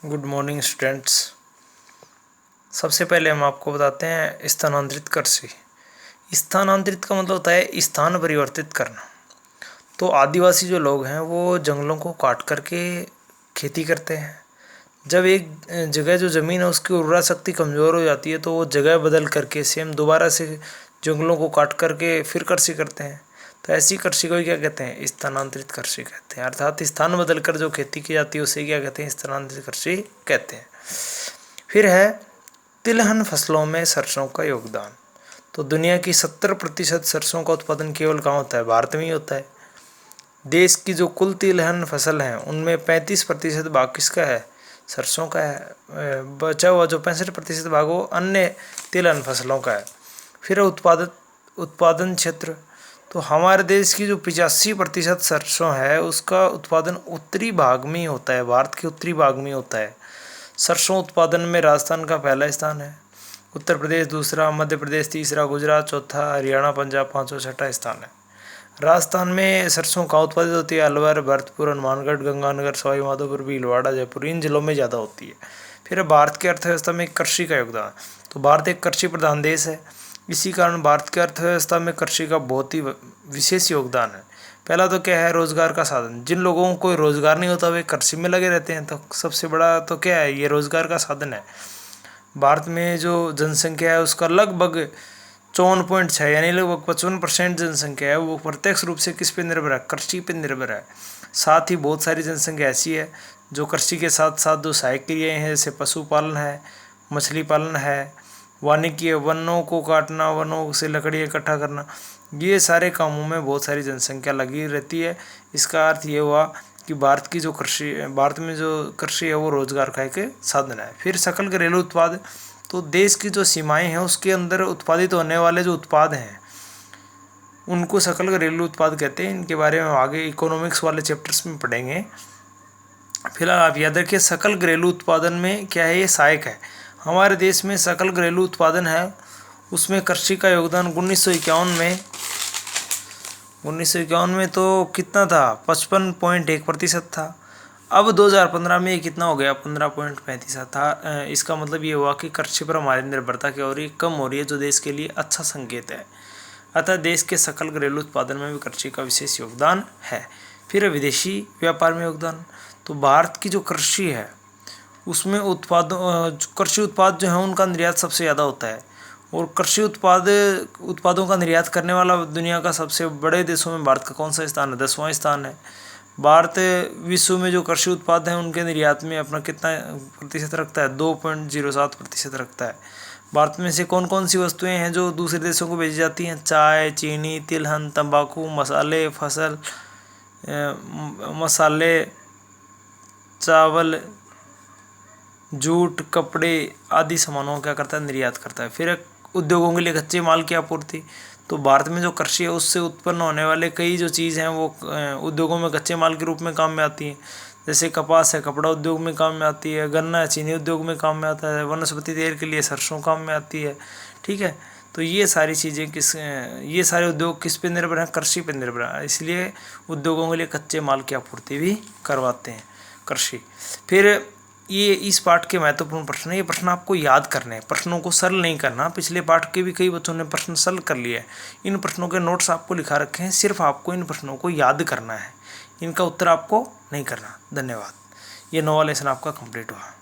Good morning students. सबसे पहले हम आपको बताते हैं स्थानांतरित कृषि। स्थानांतरित का मतलब होता है स्थान परिवर्तित करना। तो आदिवासी जो लोग हैं वो जंगलों को काट करके खेती करते हैं। जब एक जगह जो ज़मीन है उसकी उर्वरा शक्ति कमज़ोर हो जाती है तो वो जगह बदल करके सेम दोबारा से जंगलों को काट करके फिर कृषि करते हैं। तो ऐसी कृषि को क्या कहते हैं? स्थानांतरित कृषि कहते हैं। अर्थात स्थान बदलकर जो खेती की जाती है उसे क्या कहते हैं? स्थानांतरित कृषि कहते हैं। फिर है तिलहन फसलों में सरसों का योगदान। तो दुनिया की 70% सरसों का उत्पादन केवल कहाँ होता है? भारत में ही होता है। देश की जो कुल तिलहन फसल है उनमें 35% भाग किसका है? सरसों का है। बचा हुआ जो 65% भाग वो अन्य तिलहन फसलों का है। फिर उत्पादन क्षेत्र। तो हमारे देश की जो 85% सरसों है उसका उत्पादन उत्तरी भाग में ही होता है, भारत के उत्तरी भाग में होता है। सरसों उत्पादन में राजस्थान का पहला स्थान है, उत्तर प्रदेश दूसरा, मध्य प्रदेश तीसरा, गुजरात चौथा, हरियाणा पंजाब पाँचवा, छठा स्थान है। राजस्थान में सरसों कहाँ उत्पादित होती है? अलवर, भरतपुर, हनुमानगढ़, गंगानगर, सवाई माधोपुर, भीलवाड़ा, जयपुर, इन जिलों में ज़्यादा होती है। फिर भारत की अर्थव्यवस्था में कृषि का योगदान। तो भारत एक कृषि प्रधान देश है, इसी कारण भारत की अर्थव्यवस्था में कृषि का बहुत ही विशेष योगदान है। पहला तो क्या है? रोजगार का साधन। जिन लोगों को कोई रोजगार नहीं होता वे कृषि में लगे रहते हैं, तो सबसे बड़ा तो क्या है? ये रोजगार का साधन है। भारत में जो जनसंख्या है उसका लगभग 54.6 यानी लगभग 55% जनसंख्या है वो प्रत्यक्ष रूप से किस पे निर्भर है? कृषि पे निर्भर है। साथ ही बहुत सारी जनसंख्या ऐसी है जो कृषि के साथ साथ जो सहायक क्रियाएँ हैं जैसे पशुपालन है, मछली पालन है, वानिकी, वनों को काटना, वनों से लकड़ी इकट्ठा करना, ये सारे कामों में बहुत सारी जनसंख्या लगी रहती है। इसका अर्थ ये हुआ कि भारत में जो कृषि है वो रोजगार का एक साधन है। फिर सकल घरेलू उत्पाद। तो देश की जो सीमाएं हैं उसके अंदर उत्पादित होने वाले जो उत्पाद हैं उनको सकल घरेलू उत्पाद कहते हैं। इनके बारे में आगे इकोनॉमिक्स वाले चैप्टर्स में पढ़ेंगे। फिलहाल आप याद रखिए सकल घरेलू उत्पादन में क्या है? ये सहायक है। हमारे देश में सकल घरेलू उत्पादन है उसमें कृषि का योगदान 1951 में तो कितना था? 55.1% था। अब 2015 में ये कितना हो गया? 15.35 था। इसका मतलब ये हुआ कि कृषि पर हमारी निर्भरता क्या हो रही है? कम हो रही है, जो देश के लिए अच्छा संकेत है। अतः देश के सकल घरेलू उत्पादन में भी कृषि का विशेष योगदान है। फिर विदेशी व्यापार में योगदान। तो भारत की जो कृषि है उसमें कृषि उत्पाद जो है उनका निर्यात सबसे ज़्यादा होता है और कृषि उत्पादों का निर्यात करने वाला दुनिया का सबसे बड़े देशों में भारत का कौन सा स्थान है? 10वां स्थान है। भारत विश्व में जो कृषि उत्पाद हैं उनके निर्यात में अपना कितना प्रतिशत रखता है? 2.07% रखता है। भारत में से कौन कौन सी वस्तुएं हैं जो दूसरे देशों को भेजी जाती हैं? चाय, चीनी, तिलहन, तंबाकू, मसाले, चावल, जूट, कपड़े आदि सामानों क्या करता है? निर्यात करता है। फिर उद्योगों के लिए कच्चे माल की आपूर्ति। तो भारत में जो कृषि है उससे उत्पन्न होने वाले कई जो चीज़ हैं वो उद्योगों में कच्चे माल के रूप में काम में आती हैं। जैसे कपास है, कपड़ा उद्योग में काम में आती है, गन्ना है, चीनी उद्योग में काम में आता है, वनस्पति तेल के लिए सरसों काम में आती है। ठीक है, तो ये सारी चीज़ें ये सारे उद्योग किस पे निर्भर हैं? कृषि पे निर्भर है। इसलिए उद्योगों के लिए कच्चे माल की आपूर्ति भी करवाते हैं कृषि। फिर ये इस पाठ के महत्वपूर्ण प्रश्न है। ये प्रश्न आपको याद करने हैं, प्रश्नों को सरल नहीं करना। पिछले पाठ के भी कई बच्चों ने प्रश्न सरल कर लिए हैं। इन प्रश्नों के नोट्स आपको लिखा रखे हैं, सिर्फ आपको इन प्रश्नों को याद करना है, इनका उत्तर आपको नहीं करना। धन्यवाद। ये नवा लेसन आपका कंप्लीट हुआ।